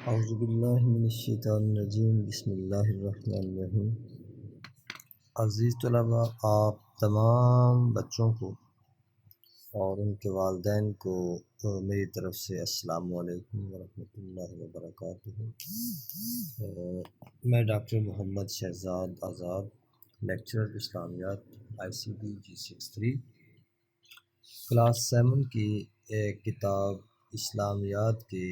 اعوذ باللہ من الشیطان الرجیم بسم اللہ الرحمن الرحیم۔ عزیز طلباء، آپ تمام بچوں کو اور ان کے والدین کو میری طرف سے السلام علیکم ورحمۃ اللہ وبرکاتہ۔ میں ڈاکٹر محمد شہزاد آزاد، لیکچرر اسلامیات ICT G63 کلاس 7 کی کتاب اسلامیات کے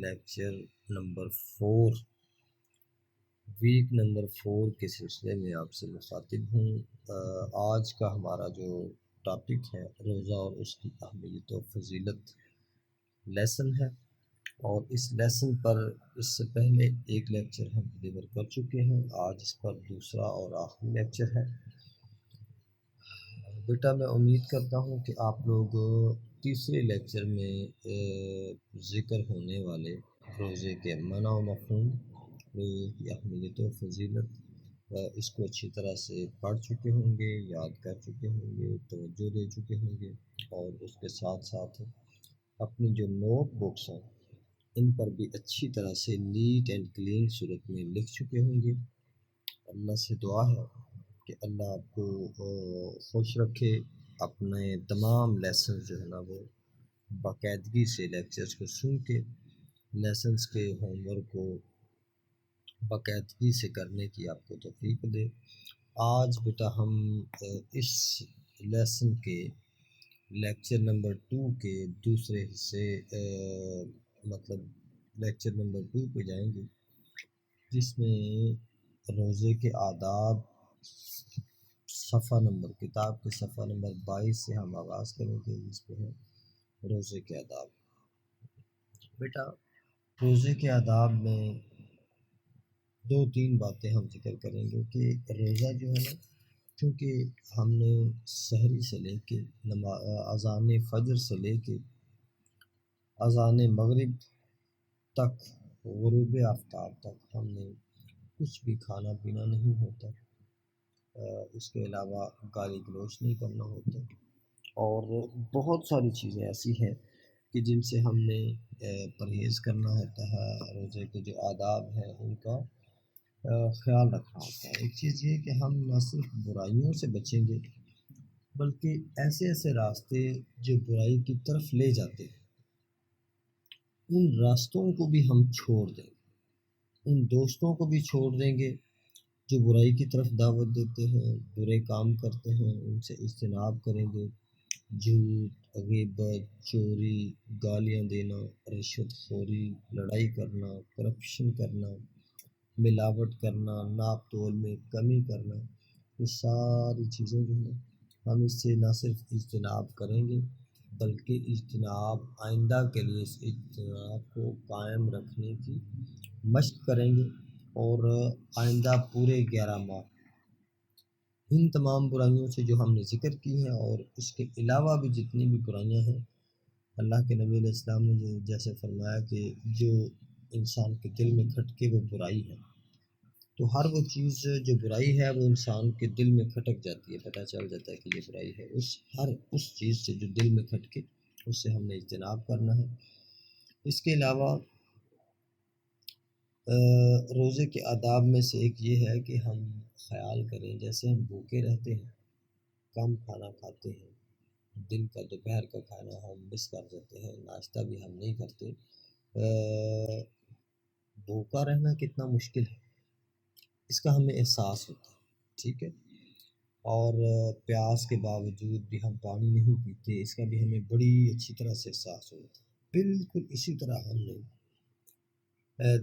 لیکچر نمبر 4 ویک نمبر 4 کے سلسلے میں آپ سے مخاطب ہوں۔ آج کا ہمارا جو ٹاپک ہے روزہ اور اس کی اہمیت و فضیلت لیسن ہے، اور اس لیسن پر اس سے پہلے ایک لیکچر ہم ڈلیور کر چکے ہیں، آج اس پر دوسرا اور آخری لیکچر ہے۔ بیٹا میں امید کرتا ہوں کہ آپ لوگ تیسرے لیکچر میں ذکر ہونے والے روزے کے معنی و مفہوم، روزے کی اہمیت و فضیلت اس کو اچھی طرح سے پڑھ چکے ہوں گے، یاد کر چکے ہوں گے، توجہ دے چکے ہوں گے، اور اس کے ساتھ ساتھ اپنی جو نوٹ بکس ہیں ان پر بھی اچھی طرح سے نیٹ اینڈ کلین صورت میں لکھ چکے ہوں گے۔ اللہ سے دعا ہے کہ اللہ آپ کو خوش رکھے، اپنے تمام لیسن جو ہے نا وہ باقاعدگی سے لیکچرز کو سن کے لیسنز کے ہوم ورک کو باقاعدگی سے کرنے کی آپ کو توفیق دے۔ آج بیٹا ہم اس لیسن کے لیکچر نمبر 2 کے دوسرے حصے مطلب لیکچر نمبر 2 پہ جائیں گے، جس میں روزے کے آداب صفحہ نمبر کتاب کے صفحہ نمبر 22 سے ہم آغاز کریں گے، جس پہ ہے روزے کے آداب۔ بیٹا روزے کے آداب میں 2-3 باتیں ہم ذکر کریں گے کہ روزہ جو ہے نا، چونکہ ہم نے سحری سے لے کے اذان فجر سے لے کے اذان مغرب تک، غروب آفتاب تک ہم نے کچھ بھی کھانا پینا نہیں ہوتا، اس کے علاوہ گالی گلوچ نہیں کرنا ہوتا، اور بہت ساری چیزیں ایسی ہیں کہ جن سے ہم نے پرہیز کرنا ہوتا ہے۔ روزے کے جو آداب ہیں ان کا خیال رکھنا ہوتا ہے۔ ایک چیز یہ کہ ہم نہ صرف برائیوں سے بچیں گے، بلکہ ایسے ایسے راستے جو برائی کی طرف لے جاتے ہیں ان راستوں کو بھی ہم چھوڑ دیں گے، ان دوستوں کو بھی چھوڑ دیں گے جو برائی کی طرف دعوت دیتے ہیں، برے کام کرتے ہیں، ان سے اجتناب کریں گے۔ جھوٹ، غیبت، چوری، گالیاں دینا، رشوت خوری، لڑائی کرنا، کرپشن کرنا، ملاوٹ کرنا، ناپ تول میں کمی کرنا، یہ ساری چیزیں جو ہیں ہم اس سے نہ صرف اجتناب کریں گے بلکہ اجتناب آئندہ کے لیے اس اجتناب کو قائم رکھنے کی مشق کریں گے، اور آئندہ پورے 11 ماہ ان تمام برائیوں سے جو ہم نے ذکر کی ہیں اور اس کے علاوہ بھی جتنی بھی برائیاں ہیں، اللہ کے نبی علیہ السلام نے جیسے فرمایا کہ جو انسان کے دل میں کھٹکے وہ برائی ہے، تو ہر وہ چیز جو برائی ہے وہ انسان کے دل میں کھٹک جاتی ہے، پتہ چل جاتا ہے کہ یہ برائی ہے۔ اس چیز سے جو دل میں کھٹکے اس سے ہم نے اجتناب کرنا ہے۔ اس کے علاوہ روزے کے آداب میں سے ایک یہ ہے کہ ہم خیال کریں، جیسے ہم بھوکے رہتے ہیں، کم کھانا کھاتے ہیں، دن کا دوپہر کا کھانا ہم مس کر دیتے ہیں، ناشتہ بھی ہم نہیں کرتے، بھوکا رہنا کتنا مشکل ہے اس کا ہمیں احساس ہوتا ہے، ٹھیک ہے، اور پیاس کے باوجود بھی ہم پانی نہیں پیتے، اس کا بھی ہمیں بڑی اچھی طرح سے احساس ہوتا ہے۔ بالکل اسی طرح ہم نے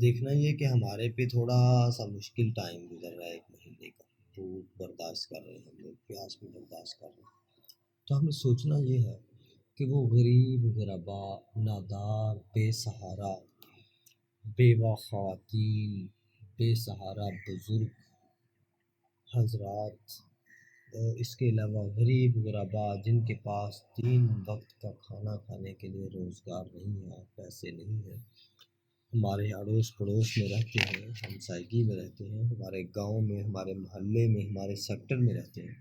دیکھنا یہ کہ ہمارے پہ تھوڑا سا مشکل ٹائم گزر رہا ہے، 1 مہینے کا، بھوک برداشت کر رہے ہیں ہم لوگ، پیاس بھی برداشت کر رہے ہیں، تو ہمیں سوچنا یہ ہے کہ وہ غریب غربا، نادار، بے سہارا، بیوہ خواتین، بے سہارا بزرگ حضرات، اس کے علاوہ غریب غربا جن کے پاس 3 وقت کا کھانا کھانے کے لیے روزگار نہیں ہے، پیسے نہیں ہیں، ہمارے اڑوس پڑوس میں رہتے ہیں، ہمسائیگی میں رہتے ہیں، ہمارے گاؤں میں، ہمارے محلے میں، ہمارے سیکٹر میں رہتے ہیں،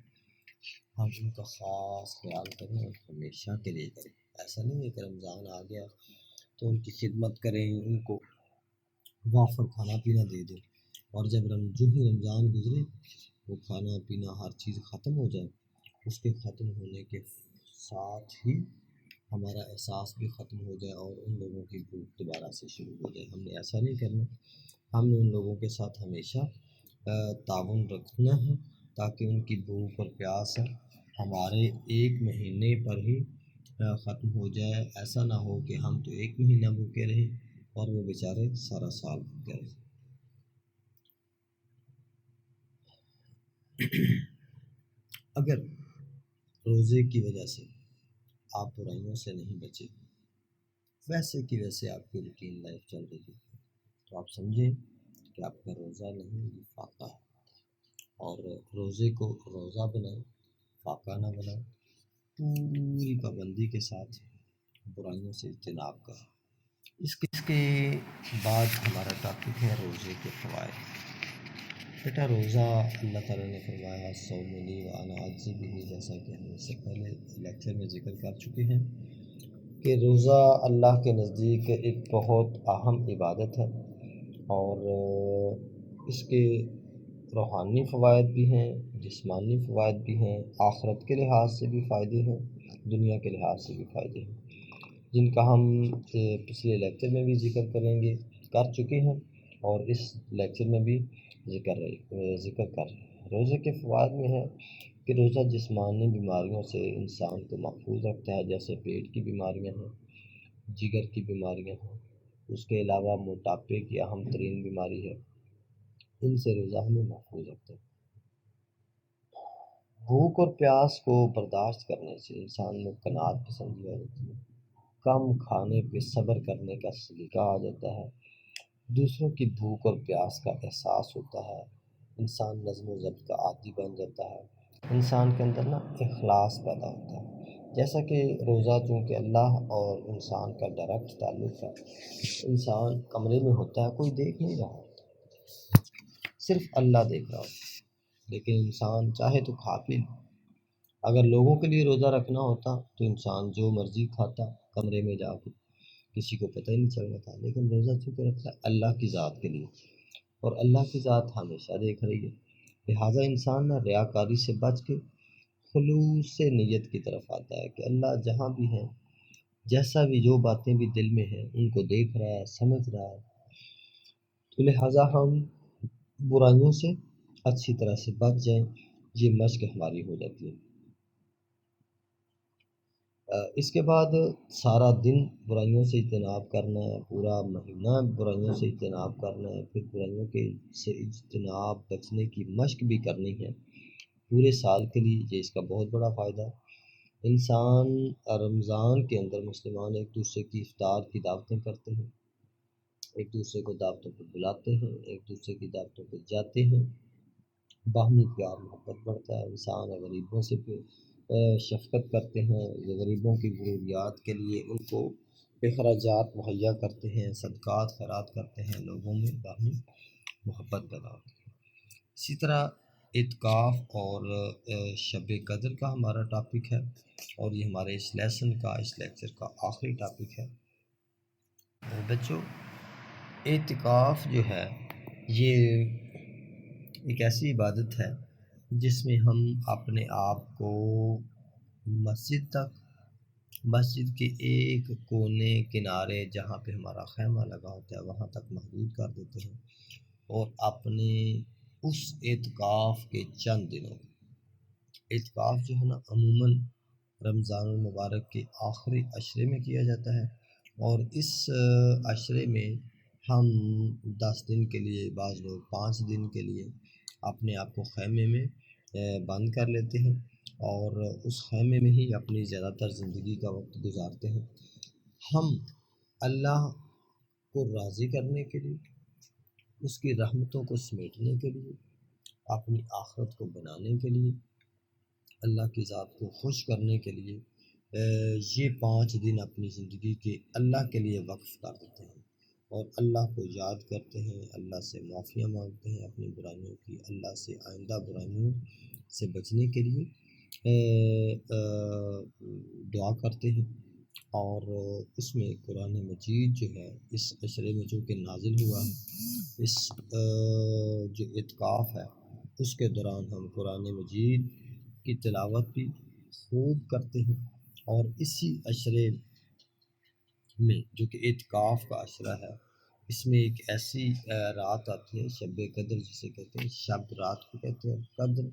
ہم ان کا خاص خیال کریں اور ہمیشہ کے لیے کریں۔ ایسا نہیں ہے کہ رمضان آ گیا تو ان کی خدمت کریں، ان کو وافر کھانا پینا دے دیں، اور جب جو ہی رمضان گزرے وہ کھانا پینا ہر چیز ختم ہو جائے، اس کے ختم ہونے کے ساتھ ہی ہمارا احساس بھی ختم ہو جائے اور ان لوگوں کی بھوک دوبارہ سے شروع ہو جائے۔ ہم نے ایسا نہیں کرنا، ہم نے ان لوگوں کے ساتھ ہمیشہ تعاون رکھنا ہے تاکہ ان کی بھوک اور پیاس ہمارے ایک مہینے پر ہی ختم ہو جائے۔ ایسا نہ ہو کہ ہم تو ایک مہینہ بھوکے رہیں اور وہ بیچارے سارا سال بھوکے رہیں۔ اگر روزے کی وجہ سے آپ برائیوں سے نہیں بچے، ویسے کی ویسے آپ کی روٹین لائف چل رہی ہے، تو آپ سمجھیں کہ آپ کا روزہ نہیں یہ فاقہ ہے، اور روزے کو روزہ بنائیں، فاقہ نہ بنائیں، پوری پابندی کے ساتھ برائیوں سے اجتناب کریں۔ اس کے بعد ہمارا ٹاپک ہے روزے کے فوائد۔ بیٹا روزہ اللہ تعالیٰ نے فرمایا صوم لی وانا اجزی بہ، جیسا کہ ہم اس سے پہلے لیکچر میں ذکر کر چکے ہیں کہ روزہ اللہ کے نزدیک ایک بہت اہم عبادت ہے، اور اس کے روحانی فوائد بھی ہیں، جسمانی فوائد بھی ہیں، آخرت کے لحاظ سے بھی فائدے ہیں، دنیا کے لحاظ سے بھی فائدے ہیں، جن کا ہم پچھلے لیکچر میں بھی ذکر کر چکے ہیں، اور اس لیکچر میں بھی ذکر کر رہے ہیں۔ روزے کے فوائد میں ہے کہ روزہ جسمانی بیماریوں سے انسان کو محفوظ رکھتا ہے، جیسے پیٹ کی بیماریاں ہیں، جگر کی بیماریاں ہیں، اس کے علاوہ موٹاپے کی اہم ترین بیماری ہے، ان سے روزہ ہمیں محفوظ رکھتا ہے۔ بھوک اور پیاس کو برداشت کرنے سے انسان میں قناعت پسندی آ جاتی ہے، کم کھانے پہ صبر کرنے کا سلیقہ آ جاتا ہے، دوسروں کی بھوک اور پیاس کا احساس ہوتا ہے، انسان نظم و ضبط کا عادی بن جاتا ہے، انسان کے اندر اخلاص پیدا ہوتا ہے۔ جیسا کہ روزہ چونکہ اللہ اور انسان کا ڈائریکٹ تعلق ہے، انسان کمرے میں ہوتا ہے، کوئی دیکھ نہیں رہا ہوتا، صرف اللہ دیکھ رہا ہوتا ہے، لیکن انسان چاہے تو کھا پی لے۔ اگر لوگوں کے لیے روزہ رکھنا ہوتا تو انسان جو مرضی کھاتا کمرے میں جا کے، کسی کو پتہ ہی نہیں چل رہا تھا، لیکن روزہ چونکہ رکھتا ہے اللہ کی ذات کے لیے، اور اللہ کی ذات ہمیشہ دیکھ رہی ہے، لہٰذا انسان ریاکاری سے بچ کے خلوص سے نیت کی طرف آتا ہے کہ اللہ جہاں بھی ہے، جیسا بھی جو باتیں بھی دل میں ہیں ان کو دیکھ رہا ہے، سمجھ رہا ہے، تو لہٰذا ہم برائیوں سے اچھی طرح سے بچ جائیں، یہ مشق ہماری ہو جاتی ہے۔ اس کے بعد سارا دن برائیوں سے اجتناب کرنا ہے، پورا مہینہ برائیوں سے اجتناب کرنا ہے، پھر برائیوں کے سے اجتناب بچنے کی مشق بھی کرنی ہے پورے سال کے لیے، یہ اس کا بہت بڑا فائدہ ہے۔ انسان رمضان کے اندر مسلمان ایک دوسرے کی افطار کی دعوتیں کرتے ہیں، ایک دوسرے کو دعوتوں پہ بلاتے ہیں، ایک دوسرے کی دعوتوں پہ جاتے ہیں، باہمی پیار محبت بڑھتا ہے، انسان غریبوں سے شفقت کرتے ہیں، غریبوں کی ضروریات کے لیے ان کو اخراجات مہیا کرتے ہیں، صدقات خیرات کرتے ہیں، لوگوں میں باہمی محبت پیدا ہوتی ہے۔ اسی طرح اعتکاف اور شب قدر کا ہمارا ٹاپک ہے، اور یہ ہمارے اس لیکچر کا آخری ٹاپک ہے۔ بچوں، اعتکاف جو ہے یہ ایک ایسی عبادت ہے جس میں ہم اپنے آپ کو مسجد کے ایک کونے کنارے جہاں پہ ہمارا خیمہ لگا ہوتا ہے وہاں تک محدود کر دیتے ہیں، اور اپنے اس اعتکاف کے چند دنوں، اعتکاف جو ہے عموماً رمضان المبارک کے آخری عشرے میں کیا جاتا ہے، اور اس عشرے میں ہم 10 دن کے لیے، بعض لوگ 5 دن کے لیے اپنے آپ کو خیمے میں بند کر لیتے ہیں، اور اس خیمے میں ہی اپنی زیادہ تر زندگی کا وقت گزارتے ہیں۔ ہم اللہ کو راضی کرنے کے لیے، اس کی رحمتوں کو سمیٹنے کے لیے، اپنی آخرت کو بنانے کے لیے، اللہ کی ذات کو خوش کرنے کے لیے یہ 5 دن اپنی زندگی کے اللہ کے لیے وقف کر دیتے ہیں، اور اللہ کو یاد کرتے ہیں، اللہ سے معافیاں مانگتے ہیں اپنی برائیوں کی، اللہ سے آئندہ برائیوں سے بچنے کے لیے دعا کرتے ہیں، اور اس میں قرآن مجید جو ہے اس عشرے میں جو کہ نازل ہوا ہے، اس جو اعتکاف ہے اس کے دوران ہم قرآن مجید کی تلاوت بھی خوب کرتے ہیں، اور اسی عشرے میں جو کہ اعتکاف کا عشرہ ہے، اس میں ایک ایسی رات آتی ہے شب قدر جسے کہتے ہیں، شب رات کو کہتے ہیں، قدر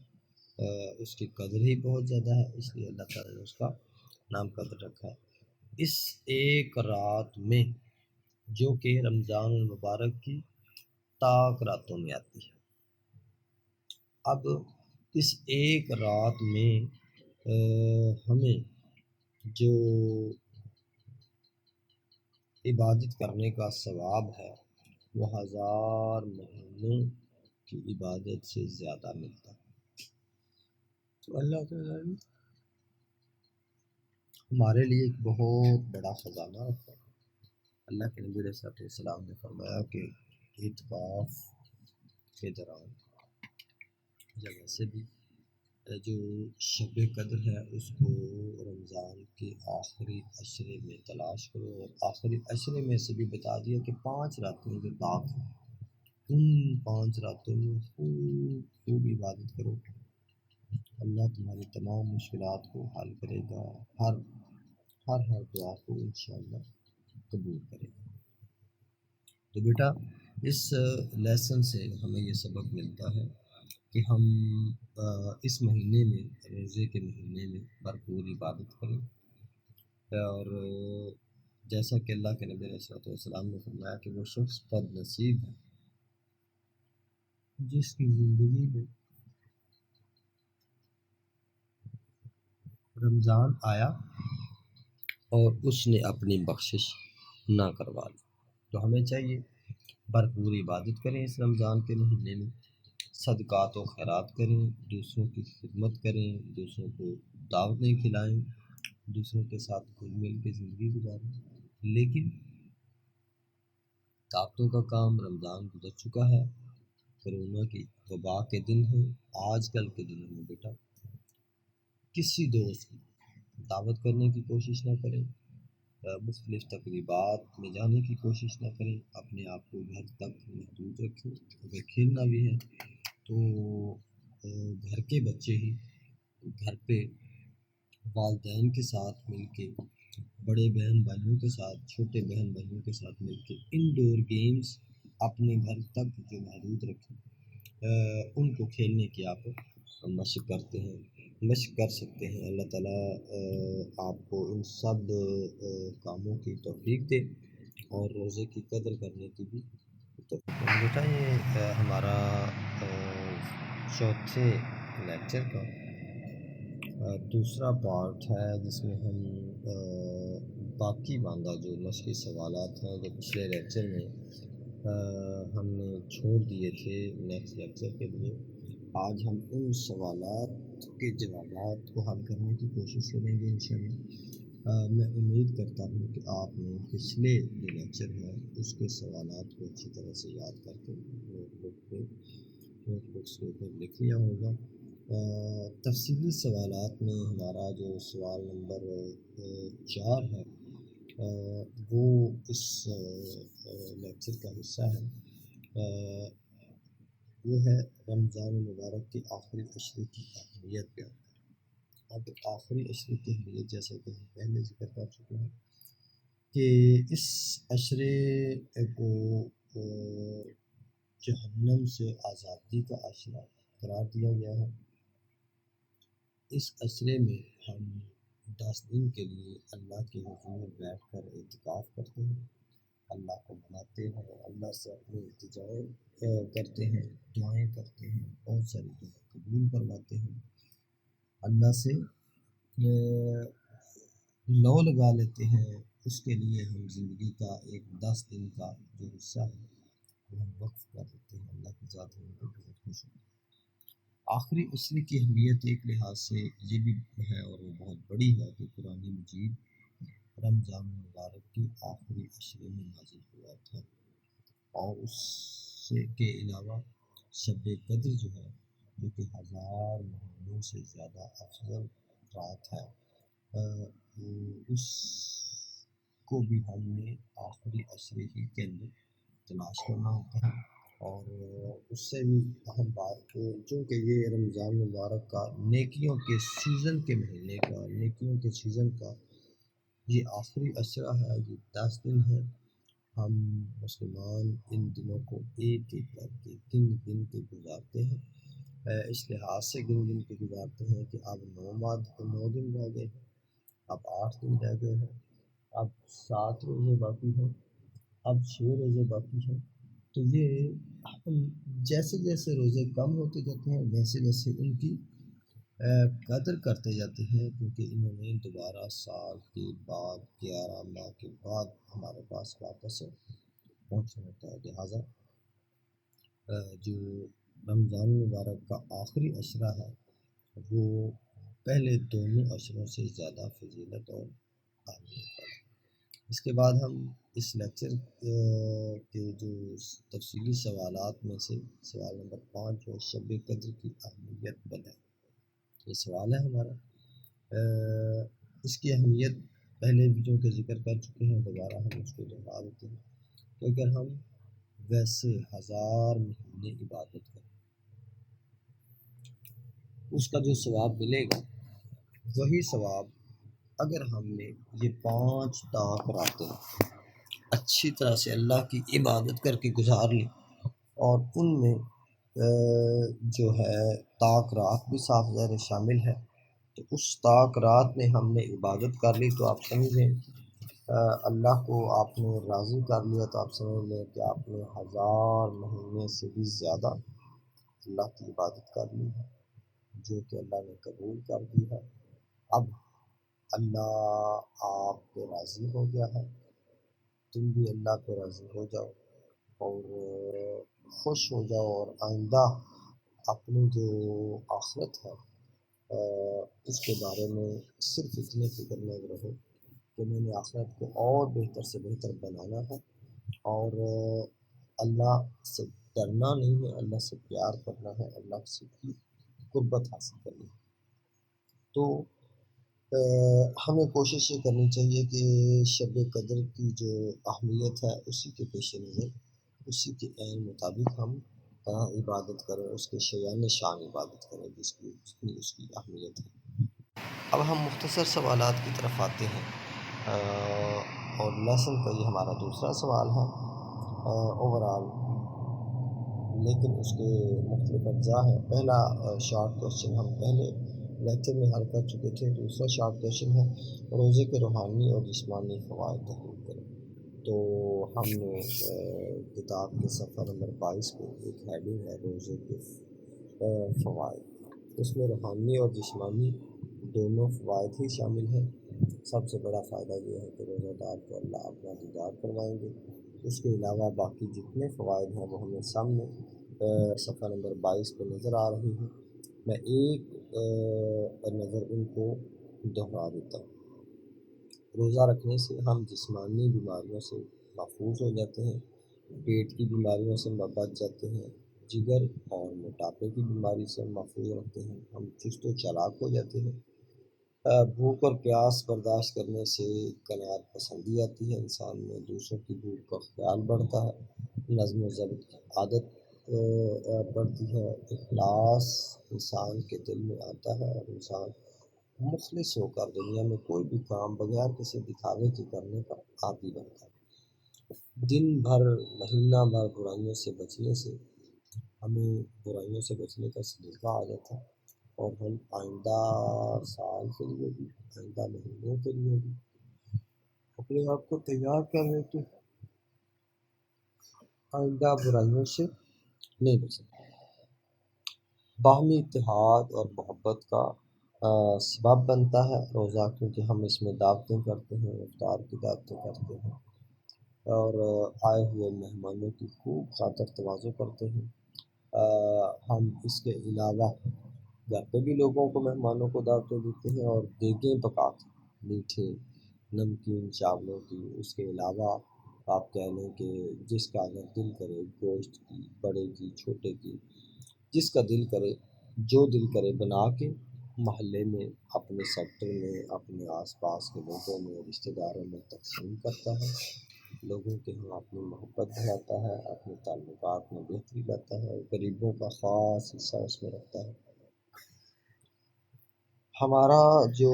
اس کی قدر ہی بہت زیادہ ہے، اس لیے اللہ تعالیٰ نے اس کا نام قدر رکھا ہے۔ اس ایک رات میں جو کہ رمضان المبارک کی طاق راتوں میں آتی ہے، اب اس ایک رات میں ہمیں جو عبادت کرنے کا ثواب ہے وہ 1000 مہینوں کی عبادت سے زیادہ ملتا ہے۔ تو اللہ تعالیٰ نے ہمارے لیے ایک بہت بڑا خزانہ رکھا ہے۔ اللہ کے نبی علیہ السلام نے فرمایا کہ اعتکاف کے دوران یا ویسے بھی جو شب قدر ہے اس کو رمضان کے آخری عشرے میں تلاش کرو، اور آخری عشرے میں سے بھی بتا دیا کہ 5 راتیں جو طاق ہیں ان 5 راتوں میں خوب خوب عبادت کرو، اللہ تمہاری تمام مشکلات کو حل کرے گا، ہر ہر ہر دعا کو انشاءاللہ قبول کرے گا۔ تو بیٹا اس لیسن سے ہمیں یہ سبق ملتا ہے کہ ہم اس مہینے میں، روزے کے مہینے میں بھرپور عبادت کریں، اور جیسا کہ اللہ کے نبی علیہ السلام نے فرمایا کہ وہ شخص بد نصیب ہے جس کی زندگی میں رمضان آیا اور اس نے اپنی بخشش نہ کروا لی۔ تو ہمیں چاہیے بھرپور عبادت کریں اس رمضان کے مہینے میں، صدقات و خیرات کریں، دوسروں کی خدمت کریں، دوسروں کو دعوتیں کھلائیں، دوسروں کے ساتھ گھل مل کے زندگی گزاریں۔ لیکن طاقتوں کا کام، رمضان گزر چکا ہے، کرونا کی وبا کے دن ہیں، آج کل کے دنوں میں بیٹا کسی دوست کی دعوت کرنے کی کوشش نہ کریں، مختلف تقریبات میں جانے کی کوشش نہ کریں، اپنے آپ کو گھر تک محدود رکھیں۔ اگر کھیلنا بھی ہے تو گھر کے بچے ہی گھر پہ والدین کے ساتھ مل کے، بڑے بہن بھائیوں کے ساتھ، چھوٹے بہن بھائیوں کے ساتھ مل کے انڈور گیمز اپنے گھر تک جو محدود رکھیں، ان کو کھیلنے کی آپ مشق کر سکتے ہیں۔ اللہ تعالیٰ آپ کو ان سب کاموں کی توفیق دے اور روزے کی قدر کرنے کی بھی توفیق دے۔ بیٹا یہ ہمارا چوتھے لیکچر کا دوسرا پارٹ ہے، جس میں ہم باقی ماندہ جو مشقی سوالات ہیں جو پچھلے لیکچر میں ہم نے چھوڑ دیے تھے نیکسٹ لیکچر کے لیے، آج ہم ان سوالات کے جوابات کو حل کرنے کی کوشش کریں گے انشاءاللہ۔ میں امید کرتا ہوں کہ آپ نے پچھلے جو لیکچر ہے اس کے سوالات کو اچھی طرح سے یاد کر کے نوٹ بکس کے اوپر لکھ لیا ہوگا۔ تفصیلی سوالات میں ہمارا جو سوال نمبر 4 ہے وہ اس لیکچر کا حصہ ہے، وہ ہے رمضان المبارک کے آخری عشرے کی اہمیت بیان کریں۔ اب آخری عشرے کی اہمیت جیسا کہ ہم پہلے ذکر کر چکے ہیں کہ اس عشرے کو جہنم سے آزادی کا عشرہ قرار دیا گیا ہے۔ اس عشرے میں ہم 10 دن کے لیے اللہ کے حضور بیٹھ کر اعتکاف کرتے ہیں، اللہ کو مناتے ہیں، اللہ سے اپنی التجائیں کرتے ہیں، دعائیں کرتے ہیں، بہت ساری دعائیں قبول کرواتے ہیں، اللہ سے لو لگا لیتے ہیں۔ اس کے لیے ہم زندگی کا ایک 10 دن کا جو حصہ ہے وہ ہم وقف کر دیتے ہیں۔ اللہ کی ذات ہم کو بہت خوش ہوتی ہے۔ آخری عشرے کی اہمیت ایک لحاظ سے یہ بھی ہے اور وہ بہت بڑی ہے کہ قرآن مجید رمضان المبارک کی آخری عشرے میں نازل ہوا تھا، اور اس کے علاوہ شب قدر جو ہے جو کہ 1000 مہینوں سے زیادہ افضل رات ہے، اس کو بھی ہم نے آخری عشرے ہی کے اندر تلاش کرنا ہوتا ہے۔ اور اس سے بھی اہم بات چونکہ یہ رمضان مبارک کا نیکیوں کے سیزن کے مہینے کا، نیکیوں کے سیزن کا یہ آخری عشرہ ہے، یہ 10 دن ہے۔ ہم مسلمان ان دنوں کو ایک ایک کر کے گن گن کے گزارتے ہیں، اس لحاظ سے گن گن کے گزارتے ہیں کہ اب 9 دن رہ گئے ہیں، اب 8 دن رہ گئے ہیں، اب 7 روزے باقی ہیں، اب 6 روزے باقی ہیں۔ تو یہ ہم جیسے جیسے روزے کم ہوتے جاتے ہیں ویسے ویسے ان کی قدر کرتے جاتے ہیں، کیونکہ انہوں نے دوبارہ سال کے بعد 11 ماہ کے بعد ہمارے پاس واپس پہنچنا ہوتا ہے۔ لہٰذا جو رمضان مبارک کا آخری عشرہ ہے وہ پہلے دونوں عشروں سے زیادہ فضیلت اور اہمیت والا ہے۔ اس کے بعد ہم اس لیکچر کے جو تفصیلی سوالات میں سے سوال نمبر 5 جو شب قدر کی اہمیت بتائیں، یہ سوال ہے ہمارا۔ اس کی اہمیت پہلے بھی جو کہ ذکر کر چکے ہیں، دوبارہ ہم اس کو دہرا دیتے ہیں کہ اگر ہم ویسے 1000 مہینے عبادت کریں اس کا جو ثواب ملے گا وہی ثواب اگر ہم نے یہ 5 طاق راتیں اچھی طرح سے اللہ کی عبادت کر کے گزار لی اور ان میں جو ہے طاق رات بھی صاف ظاہر شامل ہے، تو اس طاق رات میں ہم نے عبادت کر لی تو آپ سمجھیں اللہ کو آپ نے راضی کر لیا، تو آپ سمجھ لیں کہ آپ نے 1000 مہینے سے بھی زیادہ اللہ کی عبادت کر لی ہے، جو کہ اللہ نے قبول کر دی ہے۔ اب اللہ آپ پہ راضی ہو گیا ہے، تم بھی اللہ پہ راضی ہو جاؤ اور خوش ہو جاؤ، اور آئندہ اپنی جو آخرت ہے اس کے بارے میں صرف اتنے فکر مند رہو کہ میں نے آخرت کو اور بہتر سے بہتر بنانا ہے، اور اللہ سے ڈرنا نہیں ہے، اللہ سے پیار کرنا ہے، اللہ سے کی قربت حاصل کرنی ہے۔ تو ہمیں کوشش یہ کرنی چاہیے کہ شب قدر کی جو اہمیت ہے اسی کے پیش نظر، اسی کے عین مطابق ہم عبادت کریں، اس کے شایان شان عبادت کریں جتنی اس کی اہمیت ہے۔ اب ہم مختصر سوالات کی طرف آتے ہیں، اور لیسن کا یہ ہمارا دوسرا سوال ہے اوورال، لیکن اس کے مختلف اجزاء ہیں۔ پہلا شارٹ کوشچن ہم پہلے لیکچر میں حل کر چکے تھے، دوسرا شارٹ کوشچن ہے روزے کے روحانی اور جسمانی فوائد تحریر کریں۔ تو ہم نے کتاب کے صفحہ نمبر 22 پہ ایک ہیڈنگ ہے روزے کے فوائد، اس میں روحانی اور جسمانی دونوں فوائد ہی شامل ہیں۔ سب سے بڑا فائدہ یہ ہے کہ روزہ دار کو اللہ اپنا دیدار کروائیں گے۔ اس کے علاوہ باقی جتنے فوائد ہیں وہ ہمیں سامنے صفحہ نمبر 22 پہ نظر آ رہی ہیں، میں ایک نظر ان کو دہرا دیتا ہوں۔ روزہ رکھنے سے ہم جسمانی بیماریوں سے محفوظ ہو جاتے ہیں، پیٹ کی بیماریوں سے بچ جاتے ہیں، جگر اور موٹاپے کی بیماری سے محفوظ رکھتے ہیں، ہم چست و چالاک ہو جاتے ہیں، بھوک اور پیاس برداشت کرنے سے قناعت پسندی آتی ہے انسان میں، دوسروں کی بھوک کا خیال بڑھتا ہے، نظم و ضبط کی عادت بڑھتی ہے، اخلاص انسان کے دل میں آتا ہے اور انسان مخلص ہو کر دنیا میں کوئی بھی کام بغیر کسی دکھاوے کے کرنے کا عادی بنتا ہے۔ دن بھر مہینہ بھر برائیوں سے بچنے سے ہمیں برائیوں سے بچنے کا سلیقہ آ جاتا ہے، اور ہم آئندہ سال کے لیے بھی، آئندہ مہینوں کے لیے بھی اپنے آپ کو تیار کر لیتے ہیں، آئندہ برائیوں سے نہیں بچیں۔ باہمی اتحاد اور محبت کا سبب بنتا ہے روزہ، کیونکہ ہم اس میں دعوتیں کرتے ہیں، افطار کی دعوتیں کرتے ہیں، اور آئے ہوئے مہمانوں کی خوب خاطر تواضع کرتے ہیں۔ ہم اس کے علاوہ گھر پہ بھی لوگوں کو، مہمانوں کو دعوتیں دیتے ہیں اور دیگیں پکاتے ہیں، میٹھے نمکین چاولوں کی۔ اس کے علاوہ آپ کہہ لیں کہ جس کا اگر دل کرے گوشت کی، بڑے کی، چھوٹے کی، جس کا دل کرے، جو دل کرے بنا کے محلے میں، اپنے سیکٹر میں، اپنے آس پاس کے لوگوں میں، رشتہ داروں میں تقسیم کرتا ہے، لوگوں کے ہاں اپنی محبت بڑھاتا ہے، اپنے تعلقات میں بہتری لاتا ہے، غریبوں کا خاص حصہ اس میں رکھتا ہے۔ ہمارا جو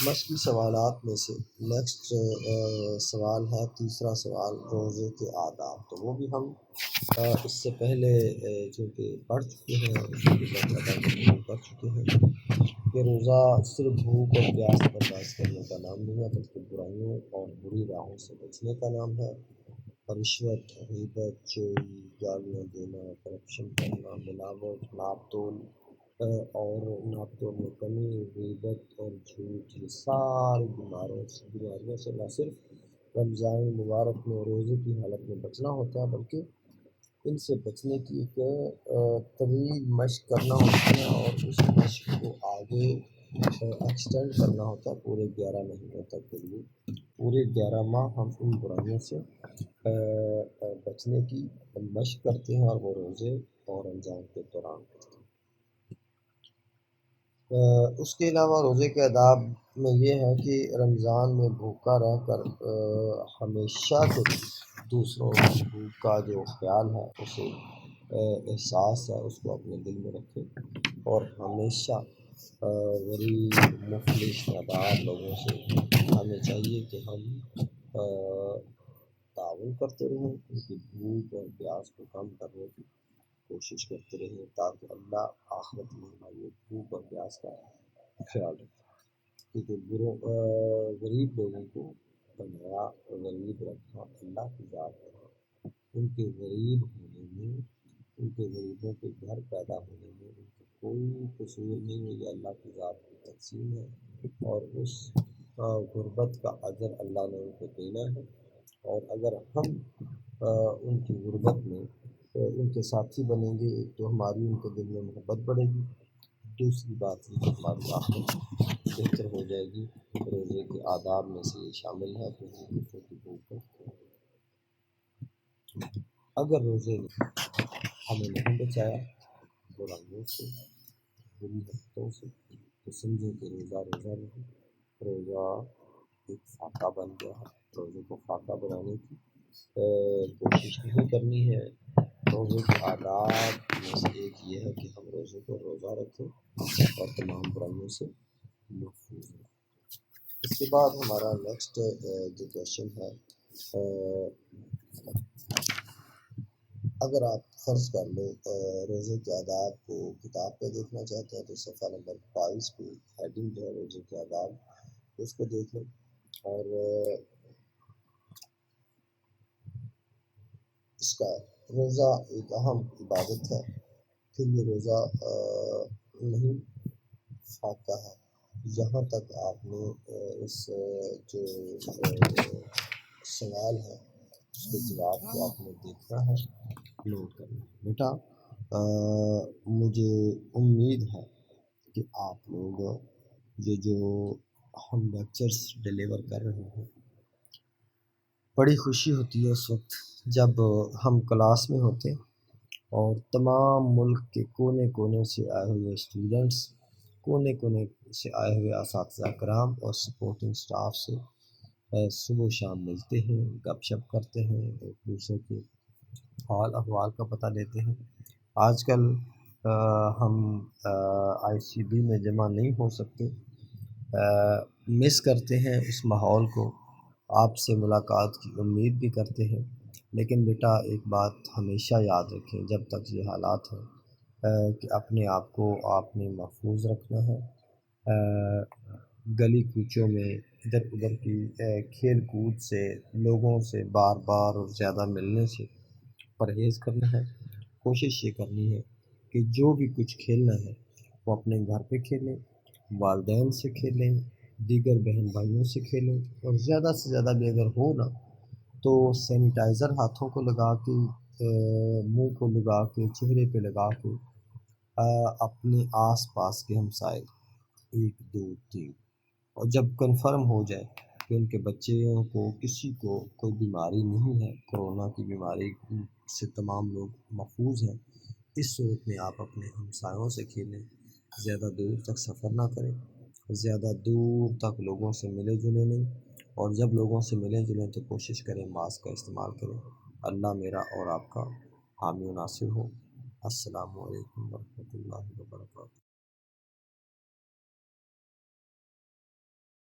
مشقی سوالات میں سے نیکسٹ سوال ہے، تیسرا سوال روزے کے آداب، تو وہ بھی ہم اس سے پہلے چونکہ پڑھ چکے ہیں، اس کی کر چکے ہیں کہ روزہ صرف بھوک اور پیاس برداشت کرنے کا نام نہیں ہے، بلکہ برائیوں اور بری راہوں سے بچنے کا نام ہے۔ رشوت، غیبت، چوری، گالیاں دینا، کرپشن کرنا، ملاوٹ، ناپ تول اور ناپ تول میں کمی، غیبت اور جھوٹ، یہ ساری بیماریوں سے نہ صرف رمضان المبارک میں روزے کی حالت میں بچنا ہوتا ہے، بلکہ ان سے بچنے کی ایک طویل مشق کرنا ہوتا ہے، اور اس مشق کو آگے ایکسٹینڈ کرنا ہوتا ہے پورے 11 مہینوں تک کے لیے۔ پورے 11 ماہ ہم ان برائیوں سے بچنے کی مشق کرتے ہیں، اور وہ روزے اور رمضان کے دوران کرتے ہیں۔ اس کے علاوہ روزے کے آداب میں یہ ہے کہ رمضان میں بھوکا رہ کر ہمیشہ کے دوسروں کی بھوک کا جو خیال ہے، اسے احساس ہے، اس کو اپنے دل میں رکھے، اور ہمیشہ غریب، مفلس، نادار لوگوں سے ہمیں چاہیے کہ ہم تعاون کرتے رہیں، ان کی بھوک اور پیاس کو کم کرنے کی کوشش کرتے رہیں، تاکہ اللہ آخرت میں ہماری بھوک اور پیاس کا خیال رکھے۔ کیونکہ غریب لوگوں کو بنایا، غریب رکھا اللہ کی ذات ہے۔ ان کے غریب ہونے میں، ان کے غریبوں کے گھر پیدا ہونے میں ان کا کوئی قصور نہیں ہے، یہ اللہ کی ذات کی تقسیم ہے، اور اس غربت کا اجر اللہ نے ان کو دینا ہے۔ اور اگر ہم ان کی غربت میں ان کے ساتھی بنیں گے، ایک تو ہماری ان کے دل میں محبت بڑھے گی، دوسری بات یہ کہ ہماری آخرت بہتر ہو جائے گی۔ روزے کے آداب میں سے یہ شامل ہے کہ دوسروں کی بھوک کو، اگر روزے نے ہمیں نہیں بچایا برائیوں سے، بری حرکتوں سے، تو سمجھیں کہ روزہ روزہ نہیں، روزہ ایک فاقہ بن گیا ہے۔ روزے کو فاقہ بنانے کی کوشش نہیں کرنی ہے۔ روزے کے آداب میں سے ایک یہ ہے کہ ہم روزے کو روزہ رکھیں اور تمام برائیوں سے محفوظ رہیں۔ اس کے بعد ہمارا نیکسٹ جو کویشچن ہے، اگر آپ فرض کر لو روزے کے آداب کو کتاب پہ دیکھنا چاہتے ہیں، تو صفحہ نمبر 22 پہ ہیڈنگ جو ہے روزے کے آداب، اس کو دیکھ لیں۔ اور اس کا روزہ ایک اہم عبادت ہے، پھر یہ روزہ نہیں فاقہ ہے، یہاں تک آپ نے اس جو سوال ہے اس کے جواب کو آپ نے دیکھنا ہے، نوٹ کرنا ہے۔ بیٹا مجھے امید ہے کہ آپ لوگ یہ جو ہم لیکچرز ڈیلیور کر رہے ہیں، بڑی خوشی ہوتی ہے اس وقت جب ہم کلاس میں ہوتے ہیں اور تمام ملک کے کونے کونے سے آئے ہوئے اسٹوڈنٹس، کونے کونے سے آئے ہوئے اساتذہ کرام اور سپورٹنگ سٹاف سے صبح و شام ملتے ہیں، گپ شپ کرتے ہیں، ایک دوسرے کے حال احوال کا پتہ لیتے ہیں۔ آج کل ہم آئی سی بی میں جمع نہیں ہو سکتے، مس کرتے ہیں اس ماحول کو، آپ سے ملاقات کی امید بھی کرتے ہیں، لیکن بیٹا ایک بات ہمیشہ یاد رکھیں جب تک یہ حالات ہیں کہ اپنے آپ کو آپ نے محفوظ رکھنا ہے۔ گلی کوچوں میں ادھر ادھر کی کھیل کود سے، لوگوں سے بار بار اور زیادہ ملنے سے پرہیز کرنا ہے۔ کوشش یہ کرنی ہے کہ جو بھی کچھ کھیلنا ہے وہ اپنے گھر پہ کھیلیں، والدین سے کھیلیں، دیگر بہن بھائیوں سے کھیلیں، اور زیادہ سے زیادہ بھی اگر ہو نا تو سینیٹائزر ہاتھوں کو لگا کے، منہ کو لگا کے، چہرے پہ لگا کے اپنے آس پاس کے ہمسائے 1 2 3، اور جب کنفرم ہو جائے کہ ان کے بچوں کو کسی کو کوئی بیماری نہیں ہے، کرونا کی بیماری سے تمام لوگ محفوظ ہیں، اس صورت میں آپ اپنے ہمسایوں سے کھیلیں، زیادہ دور تک سفر نہ کریں، زیادہ دور تک لوگوں سے ملے جلے نہیں، اور جب لوگوں سے ملیں جلیں تو کوشش کریں ماسک کا استعمال کریں۔ اللہ میرا اور آپ کا حامی و ناصر ہو۔ السلام علیکم ورحمۃ اللہ وبرکاتہ۔